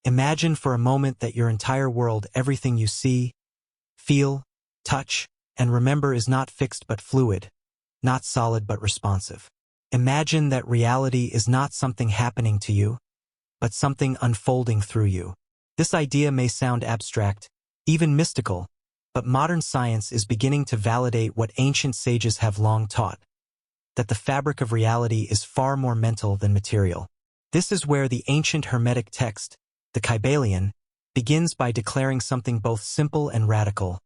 Imagine for a moment that your entire world, everything you see, feel, touch, and remember is not fixed but fluid, not solid but responsive. Imagine that reality is not something happening to you, but something unfolding through you. This idea may sound abstract, even mystical, but modern science is beginning to validate what ancient sages have long taught, that the fabric of reality is far more mental than material. This is where the ancient Hermetic text, the Kybalion, begins by declaring something both simple and radical.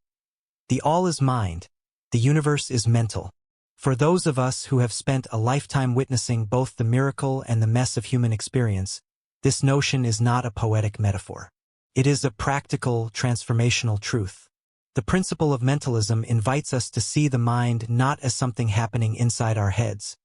The all is mind, the universe is mental. For those of us who have spent a lifetime witnessing both the miracle and the mess of human experience, this notion is not a poetic metaphor. It is a practical, transformational truth. The principle of mentalism invites us to see the mind not as something happening inside our heads,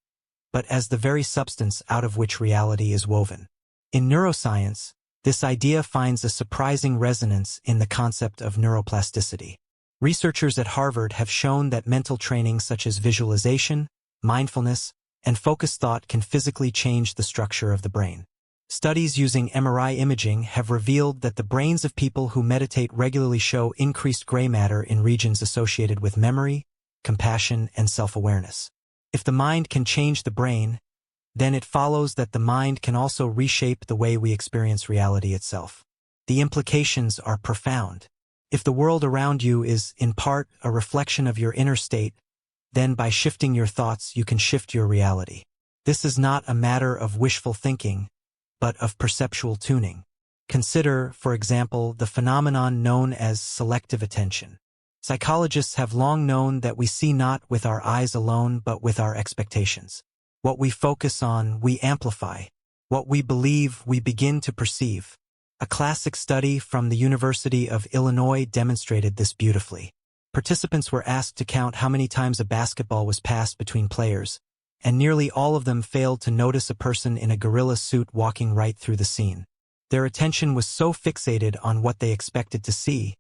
but as the very substance out of which reality is woven. In neuroscience, this idea finds a surprising resonance in the concept of neuroplasticity. Researchers at Harvard have shown that mental training such as visualization, mindfulness, and focused thought can physically change the structure of the brain. Studies using MRI imaging have revealed that the brains of people who meditate regularly show increased gray matter in regions associated with memory, compassion, and self-awareness. If the mind can change the brain, then it follows that the mind can also reshape the way we experience reality itself. The implications are profound. If the world around you is, in part, a reflection of your inner state, then by shifting your thoughts you can shift your reality. This is not a matter of wishful thinking, but of perceptual tuning. Consider, for example, the phenomenon known as selective attention. Psychologists have long known that we see not with our eyes alone but with our expectations. What we focus on, we amplify. What we believe, we begin to perceive. A classic study from the University of Illinois demonstrated this beautifully. Participants were asked to count how many times a basketball was passed between players, and nearly all of them failed to notice a person in a gorilla suit walking right through the scene. Their attention was so fixated on what they expected to see,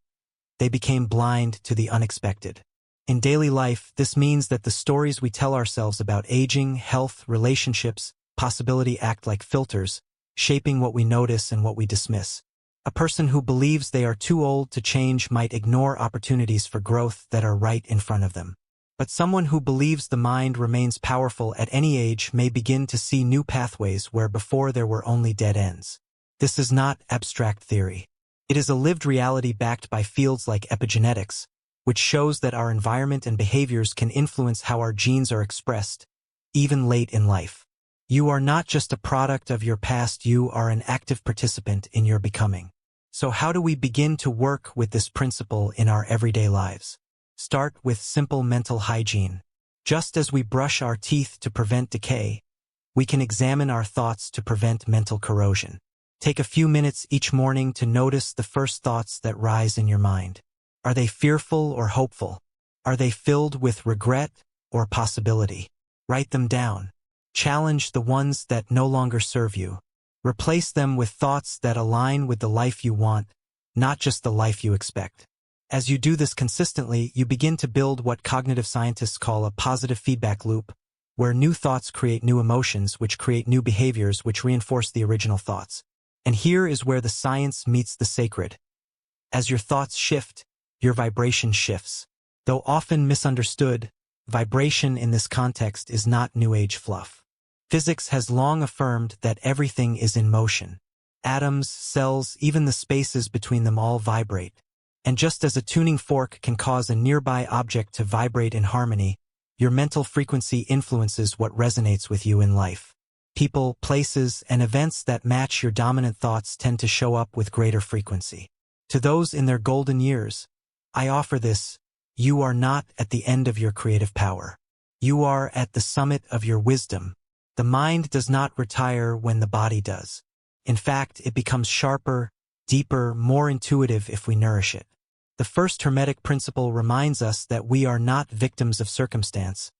they became blind to the unexpected. In daily life, this means that the stories we tell ourselves about aging, health, relationships, possibility act like filters, shaping what we notice and what we dismiss. A person who believes they are too old to change might ignore opportunities for growth that are right in front of them. But someone who believes the mind remains powerful at any age may begin to see new pathways where before there were only dead ends. This is not abstract theory. It is a lived reality backed by fields like epigenetics, which shows that our environment and behaviors can influence how our genes are expressed, even late in life. You are not just a product of your past, you are an active participant in your becoming. So how do we begin to work with this principle in our everyday lives? Start with simple mental hygiene. Just as we brush our teeth to prevent decay, we can examine our thoughts to prevent mental corrosion. Take a few minutes each morning to notice the first thoughts that rise in your mind. Are they fearful or hopeful? Are they filled with regret or possibility? Write them down. Challenge the ones that no longer serve you. Replace them with thoughts that align with the life you want, not just the life you expect. As you do this consistently, you begin to build what cognitive scientists call a positive feedback loop, where new thoughts create new emotions, which create new behaviors, which reinforce the original thoughts. And here is where the science meets the sacred. As your thoughts shift, your vibration shifts. Though often misunderstood, vibration in this context is not New Age fluff. Physics has long affirmed that everything is in motion. Atoms, cells, even the spaces between them all vibrate. And just as a tuning fork can cause a nearby object to vibrate in harmony, your mental frequency influences what resonates with you in life. People, places, and events that match your dominant thoughts tend to show up with greater frequency. To those in their golden years, I offer this: you are not at the end of your creative power. You are at the summit of your wisdom. The mind does not retire when the body does. In fact, it becomes sharper, deeper, more intuitive if we nourish it. The first Hermetic principle reminds us that we are not victims of circumstance,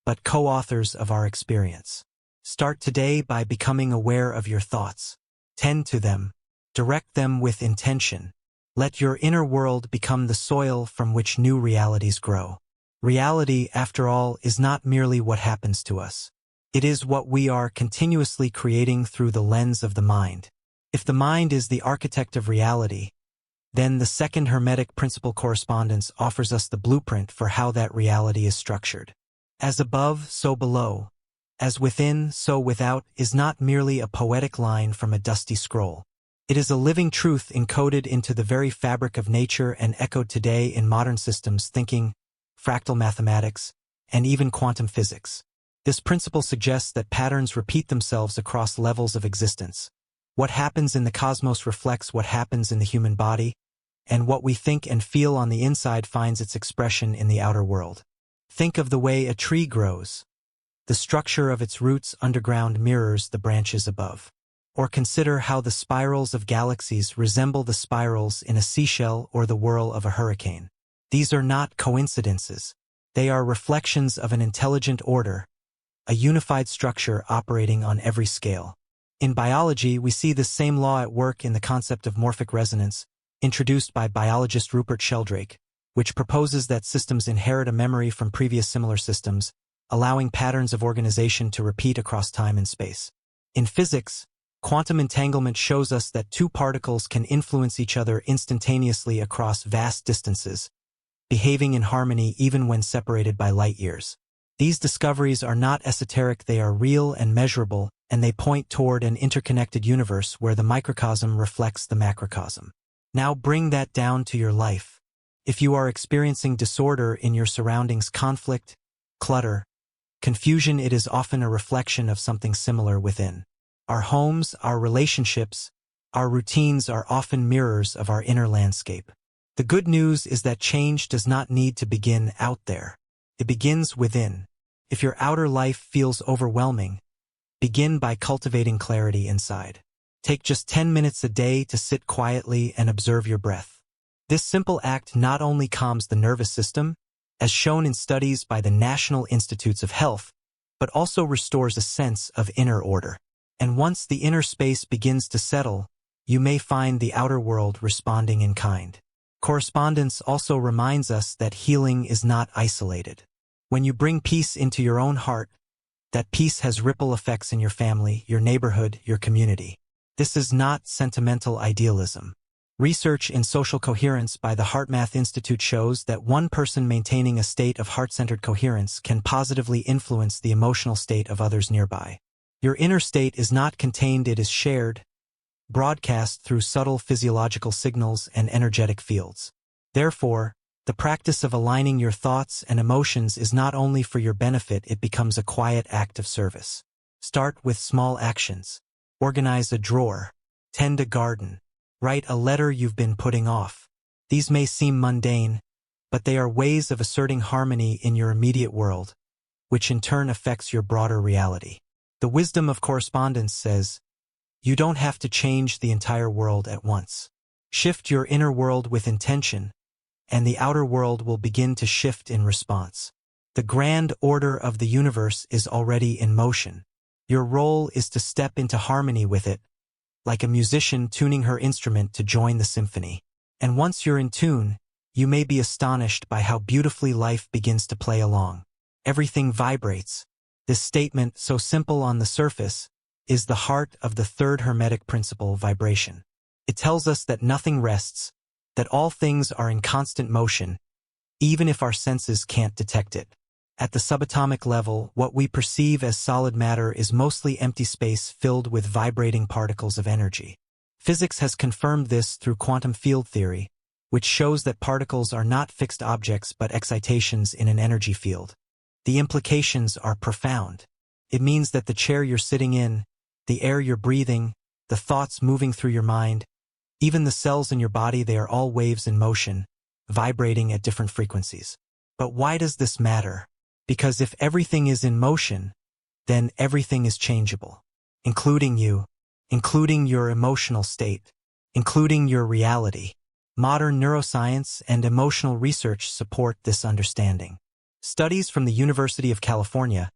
but co-authors of our experience. Start today by becoming aware of your thoughts. Tend to them. Direct them with intention. Let your inner world become the soil from which new realities grow. Reality, after all, is not merely what happens to us. It is what we are continuously creating through the lens of the mind. If the mind is the architect of reality, then the second Hermetic principle correspondence offers us the blueprint for how that reality is structured. As above, so below. As within, so without is not merely a poetic line from a dusty scroll. It is a living truth encoded into the very fabric of nature and echoed today in modern systems thinking, fractal mathematics, and even quantum physics. This principle suggests that patterns repeat themselves across levels of existence. What happens in the cosmos reflects what happens in the human body, and what we think and feel on the inside finds its expression in the outer world. Think of the way a tree grows. The structure of its roots underground mirrors the branches above. Or consider how the spirals of galaxies resemble the spirals in a seashell or the whirl of a hurricane. These are not coincidences. They are reflections of an intelligent order, a unified structure operating on every scale. In biology, we see this same law at work in the concept of morphic resonance, introduced by biologist Rupert Sheldrake, which proposes that systems inherit a memory from previous similar systems, allowing patterns of organization to repeat across time and space. In physics, quantum entanglement shows us that two particles can influence each other instantaneously across vast distances, behaving in harmony even when separated by light years. These discoveries are not esoteric, they are real and measurable, and they point toward an interconnected universe where the microcosm reflects the macrocosm. Now bring that down to your life. If you are experiencing disorder in your surroundings, conflict, clutter, confusion, it is often a reflection of something similar within. Our homes, our relationships, our routines are often mirrors of our inner landscape. The good news is that change does not need to begin out there. It begins within. If your outer life feels overwhelming, begin by cultivating clarity inside. Take just 10 minutes a day to sit quietly and observe your breath. This simple act not only calms the nervous system, as shown in studies by the National Institutes of Health, but also restores a sense of inner order. And once the inner space begins to settle, you may find the outer world responding in kind. Correspondence also reminds us that healing is not isolated. When you bring peace into your own heart, that peace has ripple effects in your family, your neighborhood, your community. This is not sentimental idealism. Research in social coherence by the HeartMath Institute shows that one person maintaining a state of heart-centered coherence can positively influence the emotional state of others nearby. Your inner state is not contained, it is shared, broadcast through subtle physiological signals and energetic fields. Therefore, the practice of aligning your thoughts and emotions is not only for your benefit, it becomes a quiet act of service. Start with small actions. Organize a drawer. Tend a garden. Write a letter you've been putting off. These may seem mundane, but they are ways of asserting harmony in your immediate world, which in turn affects your broader reality. The wisdom of correspondence says, you don't have to change the entire world at once. Shift your inner world with intention, and the outer world will begin to shift in response. The grand order of the universe is already in motion. Your role is to step into harmony with it, like a musician tuning her instrument to join the symphony. And once you're in tune, you may be astonished by how beautifully life begins to play along. Everything vibrates. This statement, so simple on the surface, is the heart of the third Hermetic principle, vibration. It tells us that nothing rests, that all things are in constant motion, even if our senses can't detect it. At the subatomic level, what we perceive as solid matter is mostly empty space filled with vibrating particles of energy. Physics has confirmed this through quantum field theory, which shows that particles are not fixed objects but excitations in an energy field. The implications are profound. It means that the chair you're sitting in, the air you're breathing, the thoughts moving through your mind, even the cells in your body, they are all waves in motion, vibrating at different frequencies. But why does this matter? Because if everything is in motion, then everything is changeable, including you, including your emotional state, including your reality. Modern neuroscience and emotional research support this understanding. Studies from the University of California,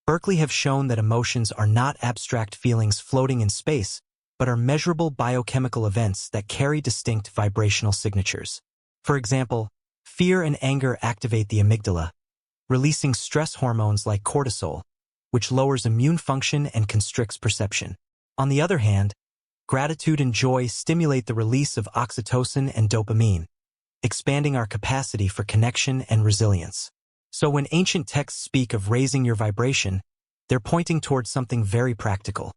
Berkeley have shown that emotions are not abstract feelings floating in space, but are measurable biochemical events that carry distinct vibrational signatures. For example, fear and anger activate the amygdala, releasing stress hormones like cortisol, which lowers immune function and constricts perception. On the other hand, Gratitude and joy stimulate the release of oxytocin and dopamine, expanding our capacity for connection and resilience. So when ancient texts speak of raising your vibration, they're pointing towards something very practical,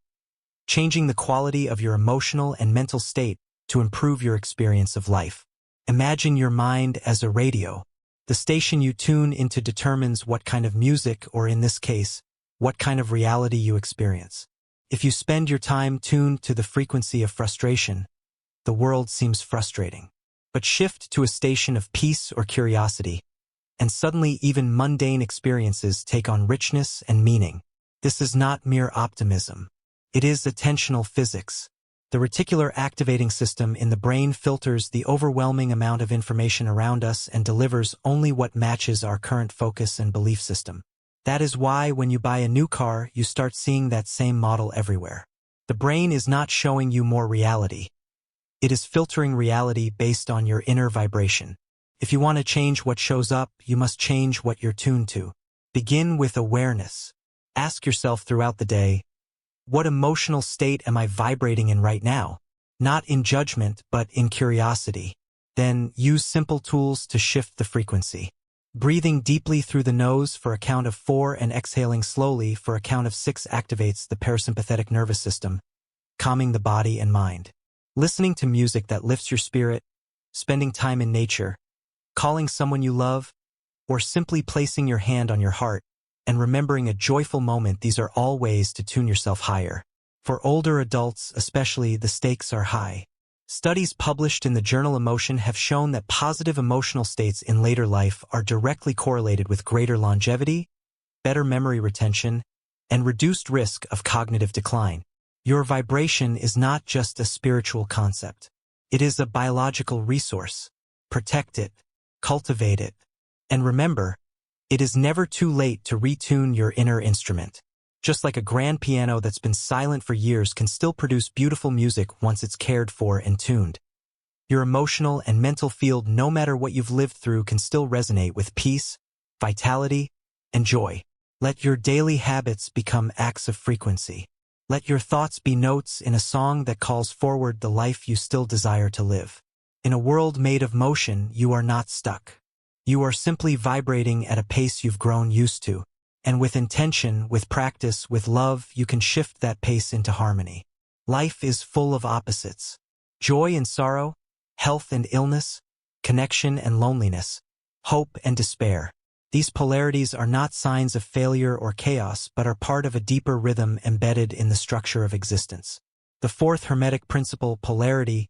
changing the quality of your emotional and mental state to improve your experience of life. Imagine your mind as a radio. The station you tune into determines what kind of music, or in this case, what kind of reality you experience. If you spend your time tuned to the frequency of frustration, the world seems frustrating. But shift to a station of peace or curiosity, and suddenly even mundane experiences take on richness and meaning. This is not mere optimism. It is attentional physics. The reticular activating system in the brain filters the overwhelming amount of information around us and delivers only what matches our current focus and belief system. That is why when you buy a new car, you start seeing that same model everywhere. The brain is not showing you more reality. It is filtering reality based on your inner vibration. If you want to change what shows up, you must change what you're tuned to. Begin with awareness. Ask yourself throughout the day, what emotional state am I vibrating in right now? Not in judgment, but in curiosity. Then use simple tools to shift the frequency. Breathing deeply through the nose for a count of 4 and exhaling slowly for a count of 6 activates the parasympathetic nervous system, calming the body and mind. Listening to music that lifts your spirit, spending time in nature, calling someone you love, or simply placing your hand on your heart and remembering a joyful moment, these are all ways to tune yourself higher. For older adults especially, the stakes are high. Studies published in the journal Emotion have shown that positive emotional states in later life are directly correlated with greater longevity, better memory retention, and reduced risk of cognitive decline. Your vibration is not just a spiritual concept. It is a biological resource. Protect it, cultivate it, and remember, it is never too late to retune your inner instrument. Just like a grand piano that's been silent for years can still produce beautiful music once it's cared for and tuned. Your emotional and mental field, no matter what you've lived through, can still resonate with peace, vitality, and joy. Let your daily habits become acts of frequency. Let your thoughts be notes in a song that calls forward the life you still desire to live. In a world made of motion, you are not stuck. You are simply vibrating at a pace you've grown used to. And with intention, with practice, with love, you can shift that pace into harmony. Life is full of opposites. Joy and sorrow, health and illness, connection and loneliness, hope and despair. These polarities are not signs of failure or chaos, but are part of a deeper rhythm embedded in the structure of existence. The fourth Hermetic principle, polarity,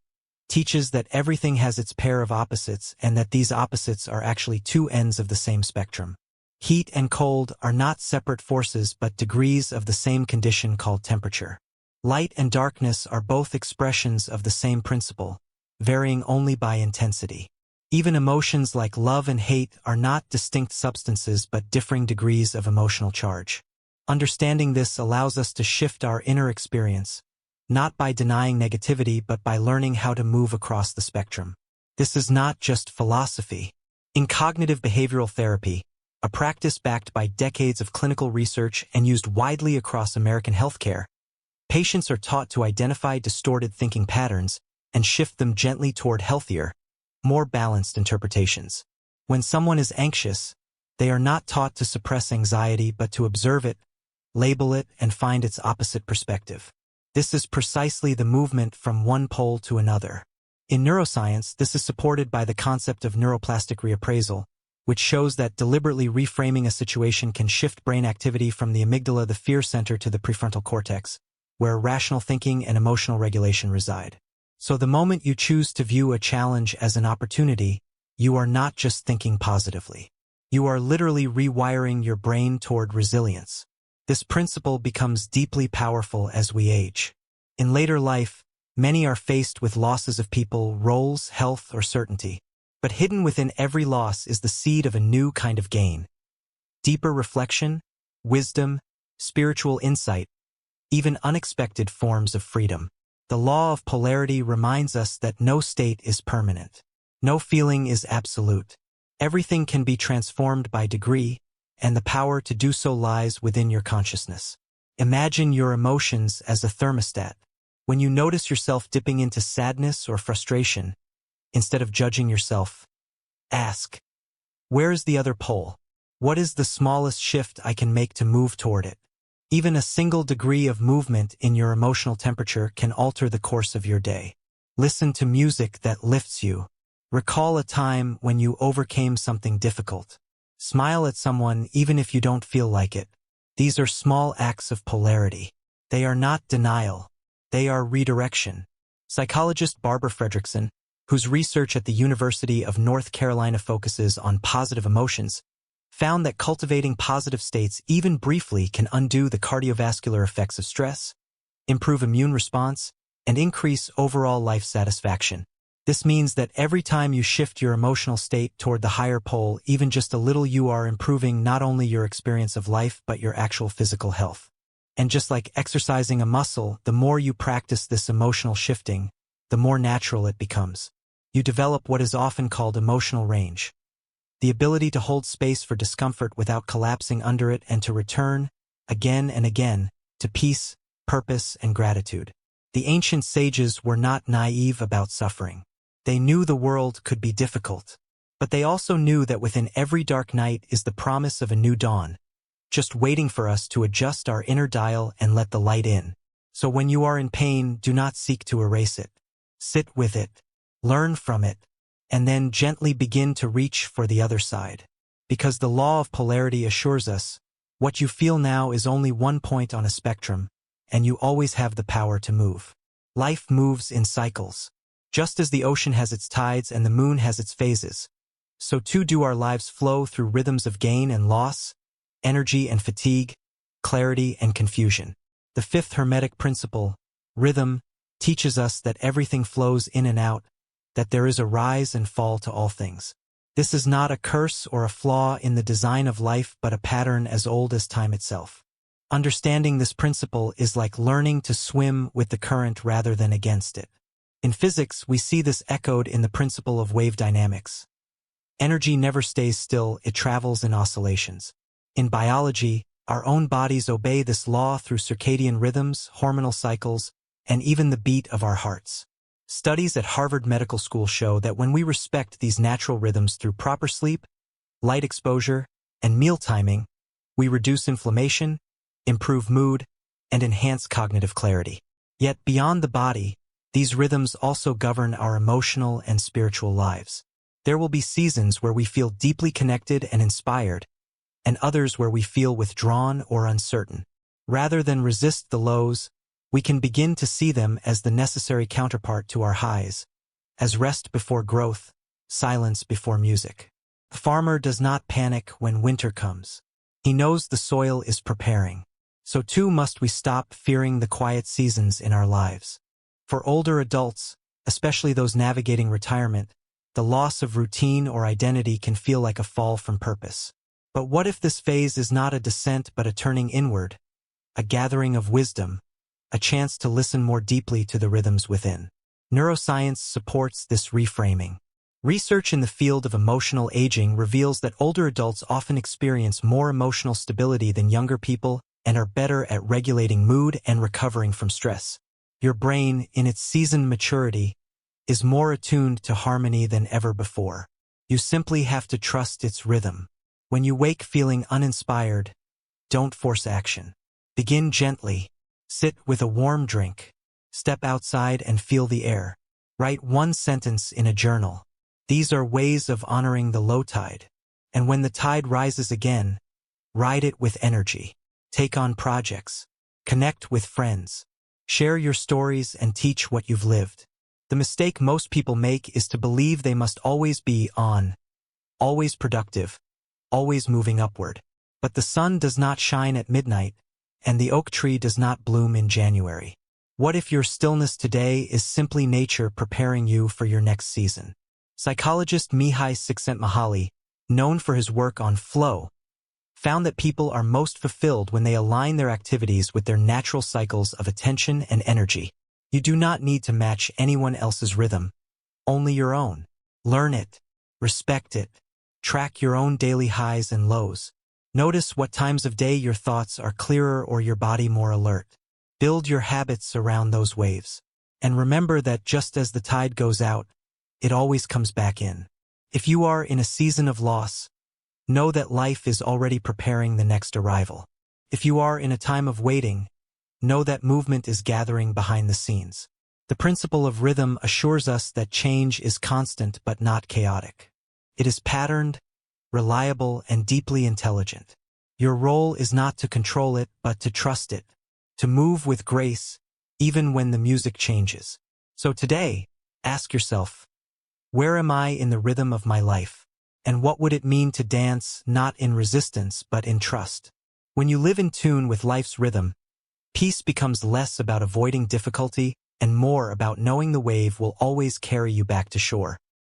teaches that everything has its pair of opposites and that these opposites are actually two ends of the same spectrum. Heat and cold are not separate forces but degrees of the same condition called temperature. Light and darkness are both expressions of the same principle, varying only by intensity. Even emotions like love and hate are not distinct substances but differing degrees of emotional charge. Understanding this allows us to shift our inner experience, not by denying negativity but by learning how to move across the spectrum. This is not just philosophy. In cognitive behavioral therapy, a practice backed by decades of clinical research and used widely across American healthcare, patients are taught to identify distorted thinking patterns and shift them gently toward healthier, more balanced interpretations. When someone is anxious, they are not taught to suppress anxiety but to observe it, label it, and find its opposite perspective. This is precisely the movement from one pole to another. In neuroscience, this is supported by the concept of neuroplastic reappraisal, which shows that deliberately reframing a situation can shift brain activity from the amygdala, the fear center, to the prefrontal cortex, where rational thinking and emotional regulation reside. So the moment you choose to view a challenge as an opportunity, you are not just thinking positively. You are literally rewiring your brain toward resilience. This principle becomes deeply powerful as we age. In later life, many are faced with losses of people, roles, health, or certainty. But hidden within every loss is the seed of a new kind of gain. Deeper reflection, wisdom, spiritual insight, even unexpected forms of freedom. The law of polarity reminds us that no state is permanent. No feeling is absolute. Everything can be transformed by degree, and the power to do so lies within your consciousness. Imagine your emotions as a thermostat. When you notice yourself dipping into sadness or frustration, instead of judging yourself, ask, where is the other pole? What is the smallest shift I can make to move toward it? Even a single degree of movement in your emotional temperature can alter the course of your day. Listen to music that lifts you. Recall a time when you overcame something difficult. Smile at someone even if you don't feel like it. These are small acts of polarity. They are not denial. They are redirection. Psychologist Barbara Fredrickson, whose research at the University of North Carolina focuses on positive emotions, found that cultivating positive states even briefly can undo the cardiovascular effects of stress, improve immune response, and increase overall life satisfaction. This means that every time you shift your emotional state toward the higher pole, even just a little, you are improving not only your experience of life but your actual physical health. And just like exercising a muscle, the more you practice this emotional shifting, the more natural it becomes. You develop what is often called emotional range, the ability to hold space for discomfort without collapsing under it and to return, again and again, to peace, purpose, and gratitude. The ancient sages were not naive about suffering. They knew the world could be difficult, but they also knew that within every dark night is the promise of a new dawn, just waiting for us to adjust our inner dial and let the light in. So when you are in pain, do not seek to erase it. Sit with it, learn from it, and then gently begin to reach for the other side. Because the law of polarity assures us, what you feel now is only one point on a spectrum, and you always have the power to move. Life moves in cycles. Just as the ocean has its tides and the moon has its phases, so too do our lives flow through rhythms of gain and loss, energy and fatigue, clarity and confusion. The fifth Hermetic principle, rhythm, teaches us that everything flows in and out, that there is a rise and fall to all things. This is not a curse or a flaw in the design of life but a pattern as old as time itself. Understanding this principle is like learning to swim with the current rather than against it. In physics, we see this echoed in the principle of wave dynamics. Energy never stays still, it travels in oscillations. In biology, our own bodies obey this law through circadian rhythms, hormonal cycles, and even the beat of our hearts. Studies at Harvard Medical School show that when we respect these natural rhythms through proper sleep, light exposure, and meal timing, we reduce inflammation, improve mood, and enhance cognitive clarity. Yet beyond the body, these rhythms also govern our emotional and spiritual lives. There will be seasons where we feel deeply connected and inspired, and others where we feel withdrawn or uncertain. Rather than resist the lows, we can begin to see them as the necessary counterpart to our highs, as rest before growth, silence before music. The farmer does not panic when winter comes. He knows the soil is preparing. So too must we stop fearing the quiet seasons in our lives. For older adults, especially those navigating retirement, the loss of routine or identity can feel like a fall from purpose. But what if this phase is not a descent but a turning inward, a gathering of wisdom, a chance to listen more deeply to the rhythms within? Neuroscience supports this reframing. Research in the field of emotional aging reveals that older adults often experience more emotional stability than younger people and are better at regulating mood and recovering from stress. Your brain, in its seasoned maturity, is more attuned to harmony than ever before. You simply have to trust its rhythm. When you wake feeling uninspired, don't force action. Begin gently. Sit with a warm drink. Step outside and feel the air. Write one sentence in a journal. These are ways of honoring the low tide. And when the tide rises again, ride it with energy. Take on projects. Connect with friends. Share your stories and teach what you've lived. The mistake most people make is to believe they must always be on, always productive, always moving upward. But the sun does not shine at midnight, and the oak tree does not bloom in January. What if your stillness today is simply nature preparing you for your next season? Psychologist Mihai Csikszentmihalyi, known for his work on flow, found that people are most fulfilled when they align their activities with their natural cycles of attention and energy. You do not need to match anyone else's rhythm, only your own. Learn it, respect it, track your own daily highs and lows. Notice what times of day your thoughts are clearer or your body more alert. Build your habits around those waves. And remember that just as the tide goes out, it always comes back in. If you are in a season of loss, know that life is already preparing the next arrival. If you are in a time of waiting, know that movement is gathering behind the scenes. The principle of rhythm assures us that change is constant but not chaotic. It is patterned, reliable, and deeply intelligent. Your role is not to control it, but to trust it, to move with grace, even when the music changes. So today, ask yourself, where am I in the rhythm of my life? And what would it mean to dance not in resistance but in trust? When you live in tune with life's rhythm, peace becomes less about avoiding difficulty and more about knowing the wave will always carry you back to shore.